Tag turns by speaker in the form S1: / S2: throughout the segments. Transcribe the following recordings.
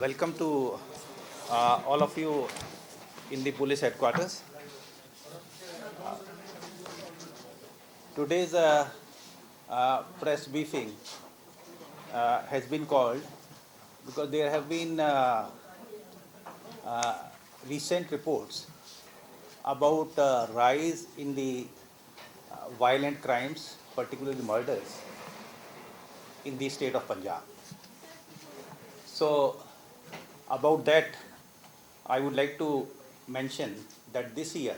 S1: Welcome to all of you in the police headquarters. Today's press briefing has been called because there have been recent reports about rise in the violent crimes, particularly murders, in the state of Punjab. So, about that, I would like to mention that this year,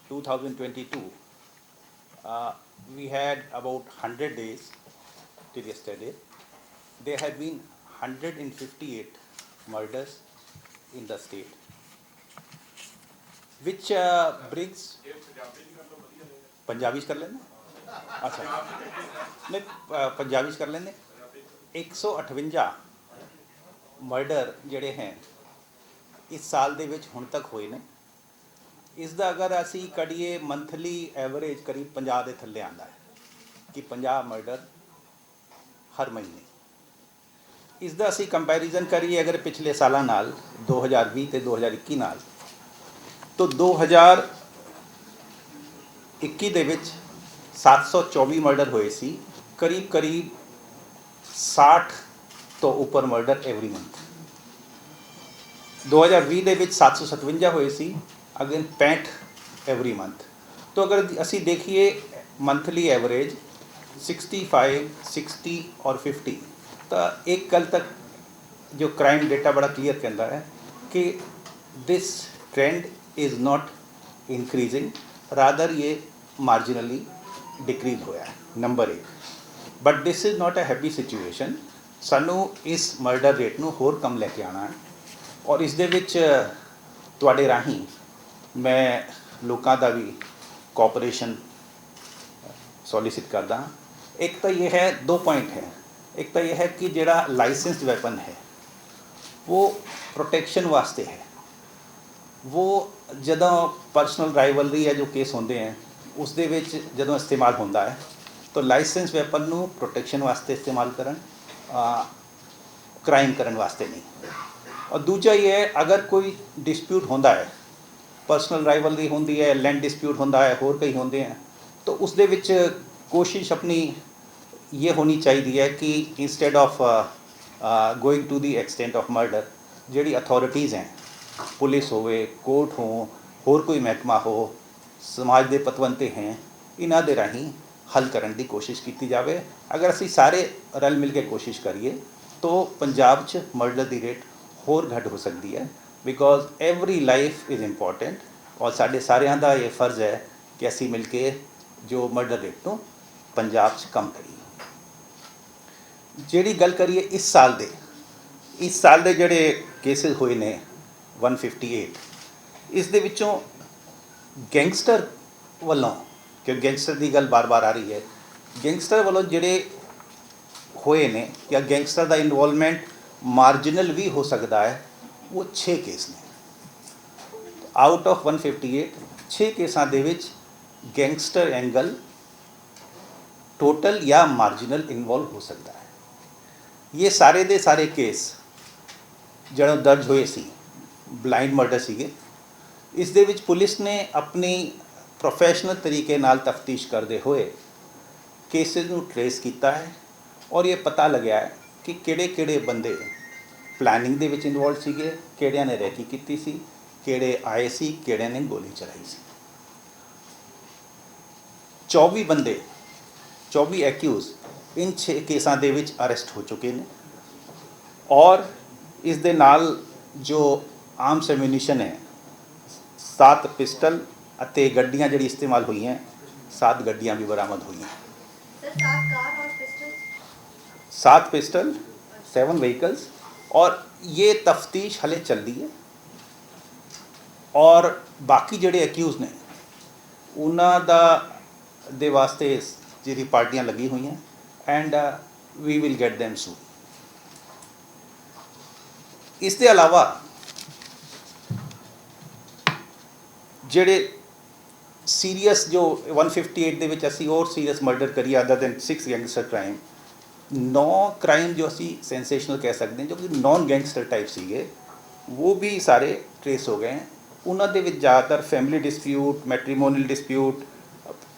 S1: 2022, we had about 100 days till yesterday. There have been 158 murders in the state, which brings Punjabi कर लेंगे अच्छा नहीं पंजाबी कर लेंगे 158 murder ਜਿਹੜੇ ਹੈ ਇਸ ਸਾਲ ਦੇ ਵਿੱਚ ਹੁਣ ਤੱਕ ਹੋਏ ਨੇ ਇਸ ਦਾ ਅਗਰ ਅਸੀਂ ਕੜੀਏ ਮੰਥਲੀ ਐਵਰੇਜ ਕਰੀਬ 50 ਦੇ ਥੱਲੇ ਆਂਦਾ ਹੈ ਕਿ 50 ਮਰਡਰ ਹਰ ਮਹੀਨੇ ਇਸ ਦਾ ਅਸੀਂ ਕੰਪੈਰੀਜ਼ਨ ਕਰੀਏ ਅਗਰ ਪਿਛਲੇ ਸਾਲਾਂ ਨਾਲ 2020 ਤੇ 2021 ਨਾਲ ਤਾਂ 2021 ਦੇ ਵਿੱਚ 724 ਮਰਡਰ ਹੋਏ ਸੀ ਕਰੀਬ 60 ਤੋਂ ਉੱਪਰ ਮਰਡਰ ਐਵਰੀ ਮੰਥ 2020 ਦੇ ਵਿੱਚ 757 ਹੋਏ ਸੀ ਅਗੇਨ 65 ਐਵਰੀ ਮੰਥ तो अगर ਅਸੀਂ देखिए मंथली एवरेज 65, 60 और 50 तो एक कल तक जो क्राइम डेटा बड़ा क्लियर कहता है कि this trend is not increasing rather ये मार्जिनली डिक्रीज होया है number 1 but this is not a happy situation सानू इस मर्डर रेट ਨੂੰ ਹੋਰ कम लेके आना है और इस दे विच तुहाडे राही मैं लोगों का भी कोऑपरेशन सॉलिसिट करता हाँ एक तो ये है 2 पॉइंट है एक तो ये है कि जेड़ा लाइसेंस्ड वेपन है वो प्रोटेक्शन वास्ते है वो जदों पर्सनल राइवलरी है जो केस होंदे हैं उस दे विच जदों इस्तेमाल होंदा है तो लाइसेंस वेपन नू प्रोटेक्शन वास्ते इस्तेमाल करन क्राइम करन वास्ते नहीं और दूजा ये है अगर कोई डिस्प्यूट होंदा है पर्सनल राइवलरी होंदी है लैंड डिस्प्यूट होंदा है होर कई होंदे हैं तो उस दे विच कोशिश अपनी ये होनी चाहिए है कि instead of going to the extent of murder जिहड़ी अथॉरिटीज़ हैं पुलिस होवे कोर्ट हो होर कोई महकमा हो समाज के पतवंते हैं इन्हां दे राहीं हल करन दी कोशिश की जाए अगर असी सारे रल मिल के कोशिश करिए तो पंजाब च मर्डर दी रेट होर घट हो सकती है because every life is important और साढ़े सारिਆਂ ਦਾ ये फर्ज है कि असी मिल के जो मर्डर रेट ਨੂੰ पंजाब च कम करिए ਜਿਹੜੀ गल करिए इस साल ਦੇ ਜਿਹੜੇ केसेस ਹੋਏ ਨੇ 158 ਇਸ ਦੇ ਵਿੱਚੋਂ ਗੈਂਗਸਟਰ ਵੱਲੋਂ ਕਿ ਗੈਂਗਸਟਰ ਦੀ ਗੱਲ ਬਾਰ-ਬਾਰ ਆ ਰਹੀ ਹੈ ਗੈਂਗਸਟਰ ਵੱਲੋਂ ਜਿਹੜੇ ਹੋਏ ਨੇ ਜਾਂ ਗੈਂਗਸਟਰ ਦਾ ਇਨਵੋਲਵਮੈਂਟ मार्जिनल भी हो सकता है वो 6 केस ने आउट ऑफ 158 6 केसां दे विच गैंगस्टर एंगल टोटल या मार्जिनल इन्वॉल्व हो सकता है ये सारे दे सारे केस जो दर्ज होए सी ब्लाइंड मर्डर सीगे इस दे विच पुलिस ने अपनी प्रोफैशनल तरीके नाल तफ्तीश करते हुए केसेस नूं ट्रेस किया है और ये पता लग्या है कि किहड़े बंदे प्लानिंग दे विच इन्वॉल्व सीगे किहड़ियां ने रैकी कीती सी किहड़े आए सी किहड़ियां ने गोली चलाई सी 24 बंदे 24 एक्यूज इन 6 केसां दे विच अरेस्ट हो चुके हैं और इस दे नाल जो आर्म्स एम्यूनीशन है 7 पिस्टल अते गड्डियां जिहड़ी इस्तेमाल हुई हैं 7 गड्डियां भी बरामद हुई हैं
S2: सर 7 कार और पिस्टल
S1: 7 पिस्टल 7 व्हीकल्स और ये तफ्तीश हले चल रही है और बाकी जिहड़े एक्यूज़ ने उन्हां दा दे वास्ते जिहड़ी पार्टियां लगी हुई हैं and we will get them soon इस दे अलावा जिहड़े सीरीयस जो 158 दे विच असीं और सीरीयस मर्डर करिए other than 6 gangster crime 9 crime ਜੋ ਅਸੀਂ ਸੈਂਸੇਸ਼ਨਲ ਕਹਿ ਸਕਦੇ ਹਾਂ, ਜੋ ਕਿ ਨੌਨ ਗੈਂਗਸਟਰ ਟਾਈਪ ਸੀਗੇ, ਉਹ ਵੀ ਸਾਰੇ ਟਰੇਸ ਹੋ ਗਏ ਹੈ। ਉਹਨਾਂ ਦੇ ਵਿੱਚ ਜ਼ਿਆਦਾਤਰ family dispute, matrimonial dispute,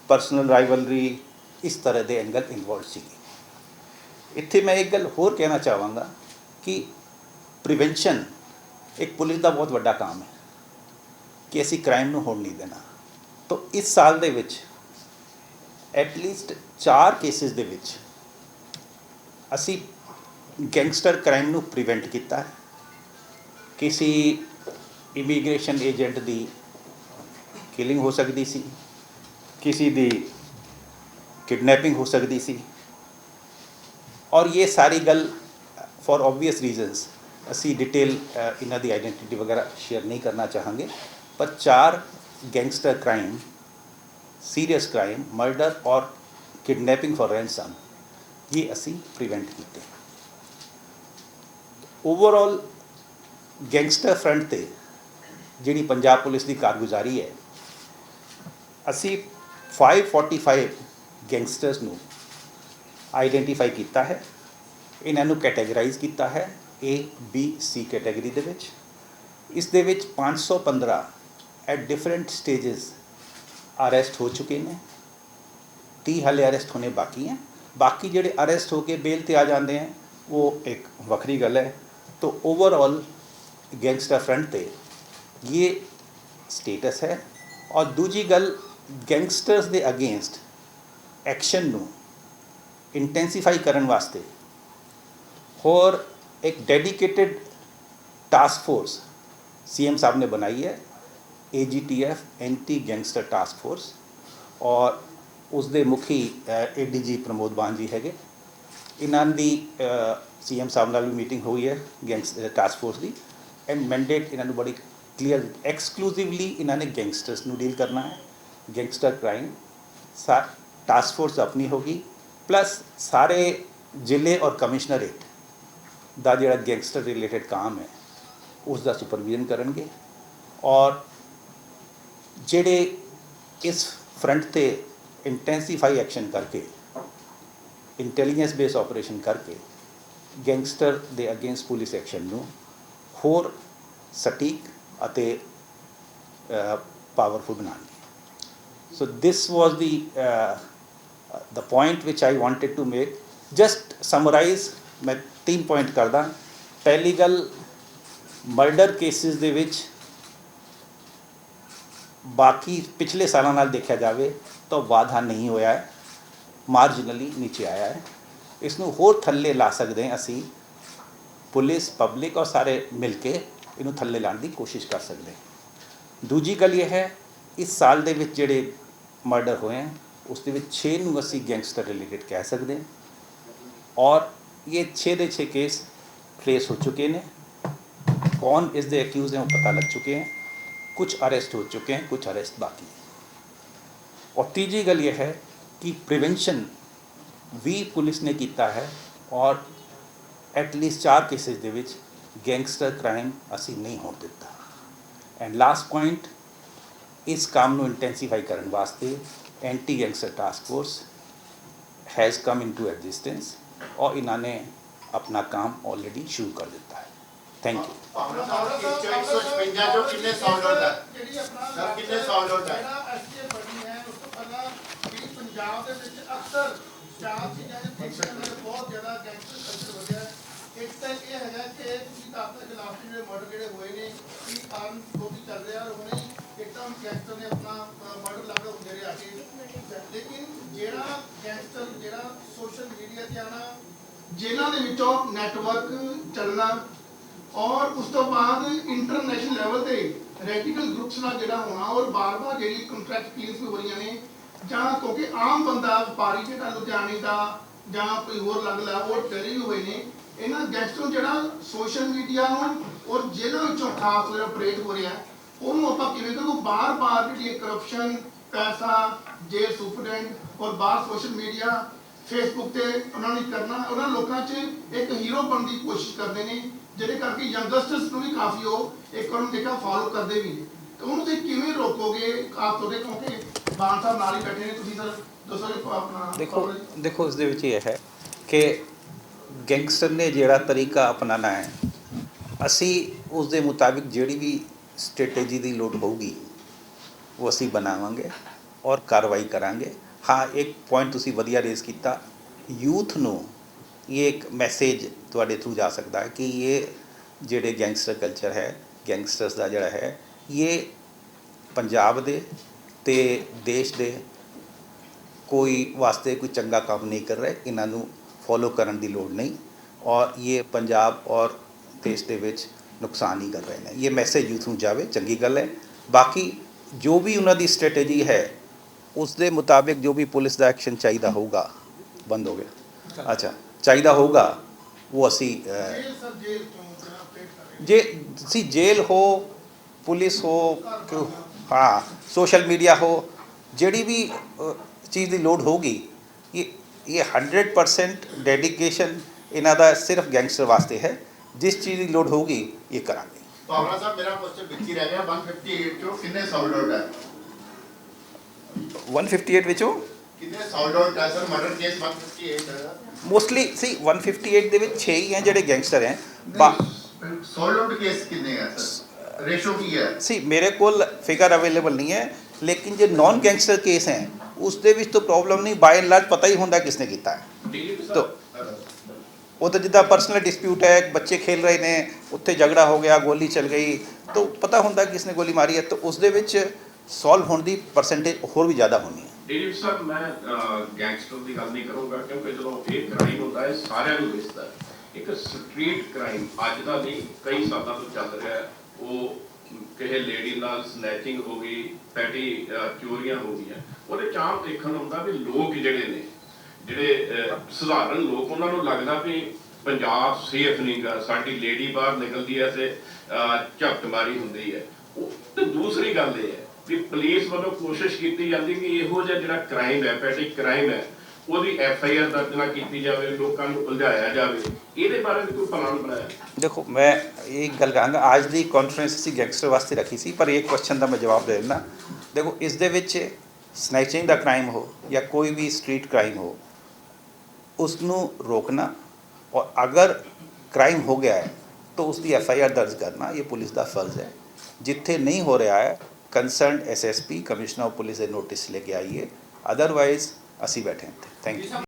S1: personal rivalry, ਇਸ ਤਰ੍ਹਾਂ ਦੇ ਐਂਗਲ ਇਨਵੋਲਵ ਸੀਗੇ। ਇੱਥੇ ਮੈਂ ਇੱਕ ਗੱਲ ਹੋਰ ਕਹਿਣਾ ਚਾਹਾਂਗਾ ਕਿ ਪ੍ਰੀਵੈਂਸ਼ਨ ਇੱਕ ਪੁਲਿਸ ਦਾ ਬਹੁਤ ਵੱਡਾ ਕੰਮ ਹੈ ਕਿ ਅਸੀਂ ਕ੍ਰਾਈਮ ਨੂੰ ਹੋਣ ਨਹੀਂ ਦੇਣਾ। ਤਾਂ ਇਸ ਸਾਲ ਦੇ ਵਿੱਚ ਐਟਲੀਸਟ 4 ਕੇਸਿਸ ਦੇ ਵਿੱਚ ਅਸੀਂ ਗੈਂਗਸਟਰ ਕ੍ਰਾਈਮ ਨੂੰ ਪ੍ਰੀਵੈਂਟ ਕੀਤਾ ਹੈ। ਕਿਸੇ ਇਮੀਗ੍ਰੇਸ਼ਨ ਏਜੰਟ ਦੀ ਕਿਲਿੰਗ ਹੋ ਸਕਦੀ ਸੀ, ਕਿਸੇ ਦੀ ਕਿਡਨੈਪਿੰਗ ਹੋ ਸਕਦੀ ਸੀ, ਔਰ ਇਹ ਸਾਰੀ ਗੱਲ ਫॉर ऑब्वियस रीजंस ਅਸੀਂ डिटेल ਇਹਨਾਂ ਦੀ ਆइडेंटिटी वगैरह शेयर नहीं करना चाहेंगे, पर 4 gangster crime, serious crime, murder और किडनैपिंग फॉर रैंसम ये असी प्रिवेंट किए। ओवरऑल गैंगस्टर फ्रंट ते जिहड़ी पंजाब पुलिस की कारगुजारी है, असी 545 गैंगस्टर्स नूं आइडेंटिफाई किया है, इन्हों कैटेगराइज किया है A, B, C कैटेगरी दे विच। इस दे विच 515 एट डिफरेंट स्टेजेस अरेस्ट हो चुके हैं, 30 हाले अरेस्ट होने बाकी हैं। बाकी जोड़े अरेस्ट होके बेल ते आ जाते हैं वो एक वक्री गल है। तो ओवरऑल गैंगस्टर फ्रंट ते ये स्टेटस है। और दूजी गल, गैंगस्टर्स दे अगेंस्ट एक्शन नू इंटेंसीफाई करने वास्ते और एक डेडिकेटेड टास्क फोर्स CM साहब ने बनाई है, AGTF anti gangster task force, और उसके मुखी ADG प्रमोद बान जी है। इन्हों की CM साहब नाल भी मीटिंग हुई है गैंगस्टर टास्क फोर्स की, एंड मैंडेट इन्होंने बड़ी क्लीयर, एक्सक्लूसिवली इन्होंने गैंगस्टर्स नू डील करना है। गैंगस्टर क्राइम टास्क फोर्स अपनी होगी, प्लस सारे जिले और कमिश्नरेट ਦਾ ਜਿਹੜਾ गैंगस्टर रिलेटेड काम है उसका सुपरविजन करेंगे। और ਜਿਹੜੇ इस फ्रंट ਤੇ इंटेंसीफाई एक्शन करके इंटैलीजेंस बेस ऑपरेशन करके गैंगस्टर ਦੇ अगेंस्ट पुलिस एक्शन ਨੂੰ ਹੋਰ सटीक ਅਤੇ पावरफुल बनाएंगे। So this was the point which I wanted to make. Just summarize, मैं 3 पॉइंट करदा। पहली गल, मर्डर केसिस दे विच बाकी पिछले सालों नाल देखा जाए तो वाधा नहीं होया है, मार्जिनली नीचे आया है। इसनूं होर थल्ले ला सकते हैं असी, पुलिस, पब्लिक और सारे मिल के इनू थल्ले लाने की कोशिश कर सकते हैं। दूजी गल ये है, इस साल दे विच जिहड़े मर्डर होए हैं उसके विच 6 नूं असी गैंगस्टर रिलेटेड कह सकते हैं, और ये 6 दे 6 केस ट्रेस हो चुके हैं। कौन इस दे एक्यूज़ हैं वो पता लग चुके हैं, कुछ अरेस्ट हो चुके हैं, कुछ अरेस्ट बाकी है। और तीजी गल ये है कि प्रिवेंशन भी पुलिस ने किया है, और एटलीस्ट 4 केसेस दे विच गैंगस्टर क्राइम असी नहीं होने दिता। एंड लास्ट पॉइंट, इस काम को इंटेंसीफाई करने वास्ते anti gangster task force has come into existence, और इन्होंने अपना काम ऑलरेडी शुरू कर दिता है। Thank you.
S3: एक तो ये है कि आपके खिलाफ जो मर्डर जोड़े हुए ने आर्म जो भी चल रहा है एकदम गैंगस्टर ने अपना मर्डर लाकर उधेरे आके, लेकिन जेड़ा गैंगस्टर जेड़ा सोशल मीडिया ते आना, जेलों के विचों नैटवर्क चलना, और उस तो बाद इंटरनेशनल लैवल पे रेडिकल ग्रुप्स नाल जेड़ा होना, और बार बार जी कंट्रैक्ट क्लीयर्स हो रही ने, जहाँ क्योंकि आम बंदा व्यापारी जो लुधियाने का जहाँ कोई होर लग ला वो डरे हुए ने। इन्होंने गैंगस्टर जो सोशल मीडिया और जेलों खास ऑपरेट हो रहा है उन्होंने आप किमें बार बार जी करप्शन, पैसा, जेल सुपरडेंट और बाहर सोशल मीडिया फेसबुक से उन्होंने करना, उन्होंने लोगों च एक हीरो बनने की कोशिश करते हैं, जिहदे करके यंगस्टर्स को भी काफ़ी वो एक उन्होंने देखा फॉलो करते भी। तो उन्होंने किमें रोकोगे खास तौर पर, क्योंकि बान साहब नाल ही बैठे हैं, तुसीं सर दसोगे अपना।
S1: देखो इसदे विच ये है कि ਗੈਂਗਸਟਰ ਨੇ ਜਿਹੜਾ ਤਰੀਕਾ ਅਪਣਾਉਣਾ ਹੈ, ਅਸੀਂ ਉਸ ਦੇ ਮੁਤਾਬਿਕ ਜਿਹੜੀ ਵੀ ਸਟ੍ਰੈਟੇਜੀ ਦੀ ਲੋੜ ਹੋਊਗੀ ਉਹ ਅਸੀਂ ਬਣਾਵਾਂਗੇ ਔਰ ਕਾਰਵਾਈ ਕਰਾਂਗੇ। ਹਾਂ, ਇੱਕ ਪੁਆਇੰਟ ਤੁਸੀਂ ਵਧੀਆ ਰੇਜ਼ ਕੀਤਾ, ਯੂਥ ਨੂੰ ਇਹ ਇੱਕ ਮੈਸੇਜ ਤੁਹਾਡੇ ਥਰੂ ਜਾ ਸਕਦਾ ਹੈ ਕਿ ਇਹ ਜਿਹੜੇ ਗੈਂਗਸਟਰ ਕਲਚਰ ਹੈ, ਗੈਂਗਸਟਰਸ ਦਾ ਜਿਹੜਾ ਹੈ, ਇਹ ਪੰਜਾਬ ਦੇ ਤੇ ਦੇਸ਼ ਦੇ ਕੋਈ ਵਾਸਤੇ ਕੋਈ ਚੰਗਾ ਕੰਮ ਨਹੀਂ ਕਰ ਰਹੇ, ਇਹਨਾਂ ਨੂੰ ਫੋਲੋ ਕਰਨ ਦੀ ਲੋੜ ਨਹੀਂ ਔਰ ਇਹ ਪੰਜਾਬ ਔਰ ਦੇਸ਼ ਦੇ ਵਿੱਚ ਨੁਕਸਾਨ ਹੀ ਕਰ ਰਹੇ ਨੇ। ਇਹ ਮੈਸੇਜ ਯੂਥ ਨੂੰ ਜਾਵੇ, ਚੰਗੀ ਗੱਲ ਹੈ। ਬਾਕੀ ਜੋ ਵੀ ਉਹਨਾਂ ਦੀ ਸਟ੍ਰੈਟੇਜੀ ਹੈ ਉਸ ਦੇ ਮੁਤਾਬਿਕ ਜੋ ਵੀ ਪੁਲਿਸ ਦਾ ਐਕਸ਼ਨ ਚਾਹੀਦਾ ਹੋਊਗਾ, ਬੰਦ ਹੋ ਗਿਆ, ਅੱਛਾ ਚਾਹੀਦਾ ਹੋਊਗਾ ਉਹ ਅਸੀਂ
S3: ਜੇਲ੍ਹ ਸਰ ਜੇਲ੍ਹ ਤੋਂ ਜਿਹੜਾ ਅਪਡੇਟ ਕਰ ਰਹੇ
S1: ਜੇ ਤੁਸੀਂ ਜੇਲ੍ਹ ਹੋ, ਪੁਲਿਸ ਹੋ, ਹਾਂ ਸੋਸ਼ਲ ਮੀਡੀਆ ਹੋ, ਜਿਹੜੀ ਵੀ ਚੀਜ਼ ਦੀ ਲੋੜ ਹੋਊਗੀ, ਇਹ 100% ਡੈਡੀਕੇਸ਼ਨ ਇਹਨਾਂ ਦਾ ਸਿਰਫ ਗੈਂਗਸਟਰ ਵਾਸਤੇ ਹੈ। ਜਿਸ ਚੀਜ਼ ਦੀ ਲੋੜ ਹੋਊਗੀ ਇਹ ਕਰਾਂਗੇ।
S4: ਭਾਵਨਾ ਸਾਹਿਬ, ਮੇਰਾ ਕੁਐਸਚਨ ਵਿੱਚ ਹੀ ਰਹਿ ਗਿਆ, 158 ਚੋਂ ਕਿੰਨੇ ਸੋਲਡ ਆਊਟ ਹੈ?
S1: 158 ਵਿੱਚੋਂ
S4: ਕਿੰਨੇ ਸੋਲਡ ਆਊਟ ਹੈ ਸਰ? ਮਰਡਰ ਕੇਸ 158 ਹੈ।
S1: ਮੋਸਟਲੀ ਸੀ 158 ਦੇ ਵਿੱਚ 6 ਹੀ ਹੈ ਜਿਹੜੇ ਗੈਂਗਸਟਰ ਹੈ।
S4: ਸੋਲਡ ਆਊਟ ਕੇਸ ਕਿੰਨੇ ਹੈ ਸਰ? ਰੇਸ਼ੋ ਕੀ ਹੈ?
S1: ਸੀ ਮੇਰੇ ਕੋਲ ਫਿਗਰ ਅਵੇਲੇਬਲ ਨਹੀਂ ਹੈ, ਲੇਕਿਨ ਜੇ ਨॉन ਗੈਂਗਸਟਰ ਕੇਸ ਹੈ ਉਸ ਦੇ ਵਿੱਚ ਤਾਂ ਪ੍ਰੋਬਲਮ ਨਹੀਂ, ਬਾਈ ਐਂਡ ਲਾਰਜ ਪਤਾ ਹੀ ਹੁੰਦਾ ਕਿਸਨੇ ਕੀਤਾ ਹੈ। ਤਾਂ ਉਹ ਤਾਂ ਜਿੱਦਾਂ ਪਰਸਨਲ ਡਿਸਪਿਊਟ ਹੈ, ਬੱਚੇ ਖੇਲ ਰਹੇ ਨੇ, ਉੱਥੇ ਝਗੜਾ ਹੋ ਗਿਆ, ਗੋਲੀ ਚੱਲ ਗਈ, ਤਾਂ ਪਤਾ ਹੁੰਦਾ ਕਿਸਨੇ ਗੋਲੀ ਮਾਰੀ ਹੈ, ਤਾਂ ਉਸ ਦੇ ਵਿੱਚ ਸੋਲਵ ਹੋਣ ਦੀ ਪਰਸੈਂਟੇਜ ਹੋਰ ਵੀ ਜ਼ਿਆਦਾ ਹੋਣੀ ਹੈ।
S5: ਡੇਵਿਡ ਸਰ, ਮੈਂ ਗੈਂਗਸਟਰ ਦੀ ਗੱਲ ਨਹੀਂ ਕਰੂੰਗਾ ਕਿਉਂਕਿ ਜਦੋਂ ਇਹ ਕ੍ਰਾਈਮ ਹੁੰਦਾ ਹੈ ਸਾਰਿਆਂ ਨੂੰ ਦਿਸਦਾ ਹੈ। ਇੱਕ ਸਟਰੀਟ ਕ੍ਰਾਈਮ ਅੱਜ ਦਾ ਨਹੀਂ, ਕਈ ਸਾਲਾਂ ਤੋਂ ਚੱਲ ਰਿਹਾ ਹੈ। ਉਹ ਕਿਸੇ ਲੇਡੀ ਨਾਲ ਸਨੈਚਿੰਗ ਹੋ ਗਈ, ਪੈਟੀ ਚੋਰੀਆਂ ਹੋ ਗਈਆਂ, ਉਹਦੇ ਚਾਮ ਦੇਖਣ ਨੂੰ ਹੁੰਦਾ ਵੀ ਲੋਕ ਜਿਹੜੇ ਨੇ, ਜਿਹੜੇ ਸਧਾਰਨ ਲੋਕ, ਉਹਨਾਂ ਨੂੰ ਲੱਗਦਾ ਵੀ ਪੰਜਾਬ ਸੇਫ ਨਹੀਂ ਗਾ, ਸਾਡੀ ਲੇਡੀ ਬਾਹਰ ਨਿਕਲਦੀ ਹੈ ਤੇ ਝਪਟਮਾਰੀ ਹੁੰਦੀ ਹੈ। ਉਹ ਤੇ ਦੂਸਰੀ ਗੱਲ ਇਹ ਹੈ ਵੀ ਪੁਲਿਸ ਵੱਲੋਂ ਕੋਸ਼ਿਸ਼ ਕੀਤੀ ਜਾਂਦੀ ਕਿ ਇਹੋ ਜਿਹਾ ਜਿਹੜਾ ਕ੍ਰਾਈਮ ਹੈ, ਪੈਟੀ ਕ੍ਰਾਈਮ ਹੈ, ਉਹਦੀ FIR ਦਰਜ ਨਾ ਕੀਤੀ ਜਾਵੇ, ਲੋਕਾਂ ਨੂੰ ਉਲਝਾਇਆ ਜਾਵੇ। ਇਹਦੇ ਬਾਰੇ ਵੀ ਕੋਈ ਪਲਾਨ ਬਣਾਇਆ?
S1: ਦੇਖੋ, ਮੈਂ ਇਹ ਗੱਲ ਕਹਾਂਗਾ, ਅੱਜ ਦੀ ਕਾਨਫਰੰਸ ਅਸੀਂ ਗੈਂਗਸਟਰ ਵਾਸਤੇ ਰੱਖੀ ਸੀ, ਪਰ ਇੱਕ ਕੁਐਸਚਨ ਦਾ ਮੈਂ ਜਵਾਬ ਦੇ ਦਿੰਦਾ। ਦੇਖੋ, ਇਸ ਦੇ ਵਿੱਚ ਸਨੈਚਿੰਗ ਦਾ ਕ੍ਰਾਈਮ ਹੋ ਜਾਂ ਕੋਈ ਵੀ ਸਟਰੀਟ ਕ੍ਰਾਈਮ ਹੋ, ਉਸ ਨੂੰ ਰੋਕਣਾ ਔਰ ਅਗਰ ਕ੍ਰਾਈਮ ਹੋ ਗਿਆ ਹੈ ਤਾਂ ਉਸ ਦੀ FIR ਦਰਜ ਕਰਨਾ ਇਹ ਪੁਲਿਸ ਦਾ ਫਰਜ਼ ਹੈ। ਜਿੱਥੇ ਨਹੀਂ ਹੋ ਰਿਹਾ ਹੈ, concerned SSP commissioner of police ਦੇ ਨੋਟਿਸ ਲੈ ਕੇ ਆਈਏ, ਅਦਰਵਾਈਜ਼ ਅਸੀਂ ਬੈਠੇ ਹਾਂ। Thank you.